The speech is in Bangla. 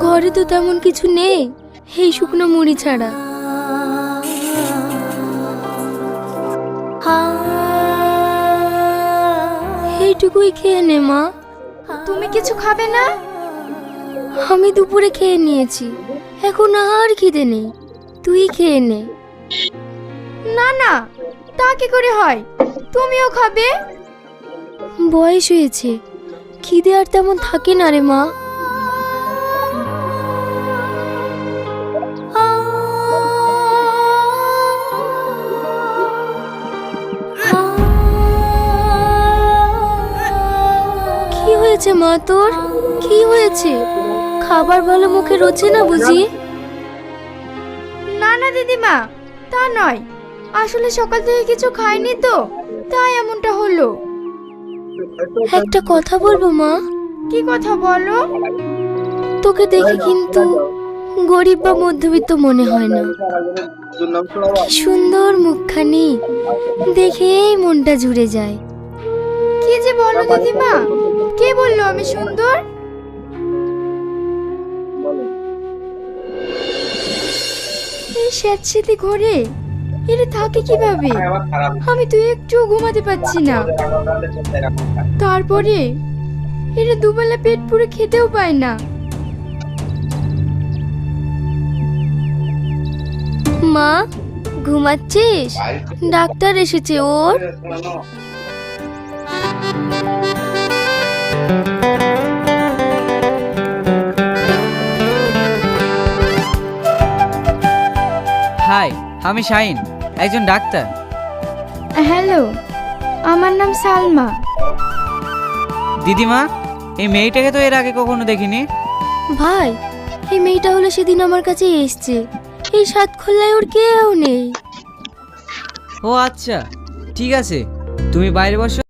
ঘরে তো তেমন কিছু নেই, এই শুকনো মুড়ি ছাড়া। এইটুকুই খেয়ে নে মা। তুমি কিছু খাবে না? আমি দুপুরে খেয়ে নিয়েছি, এখন আর খিদে নেই, তুই খেয়ে নে। না না, তা কি করে হয়? তুমিও খাবে? বয়স হয়েছে, খিদে আর তেমন থাকে না রে মা। কি হয়েছে মা তোর? কি হয়েছে? খাবার ভালো মুখে রোচে না বুঝি? না না দিদিমা, তা নয়, আসলে সকাল থেকে কিছু খাইনি তো, তাই এমনটা হলো। একটা কথা বলবো মা? কি কথা বলো? তোকে দেখে কিন্তু গরিব বা মধ্যবিত্ত মনে হয় না। কি সুন্দর মুখখানি, দেখেই মনটা জুড়ে যায়। কি যে বলো দিদিমা, কে বললো আমি সুন্দর? এই স্যাঁতস্যাঁতে ঘরে এরা থাকে কিভাবে? আমি তো একটু ঘুমাতে পারছি না। তারপরে এরা দুবেলা পেট পুরে খেতেও পায় না। মা, ঘুমাচ্ছিস? ডাক্তার এসেছে, ওর। হাই, আমি শাহিন, একজন ডাক্তার। হ্যালো, আমার নাম সালমা। দিদিমা, এই মেয়েটাকে তো এর আগে কখনো দেখিনি। ভাই, এই মেয়েটা হলো সেদিন আমার কাছে এসছে। এই সাতখোলায় ওর কেউ নেই। ও আচ্ছা, ঠিক আছে, তুমি বাইরে বসো,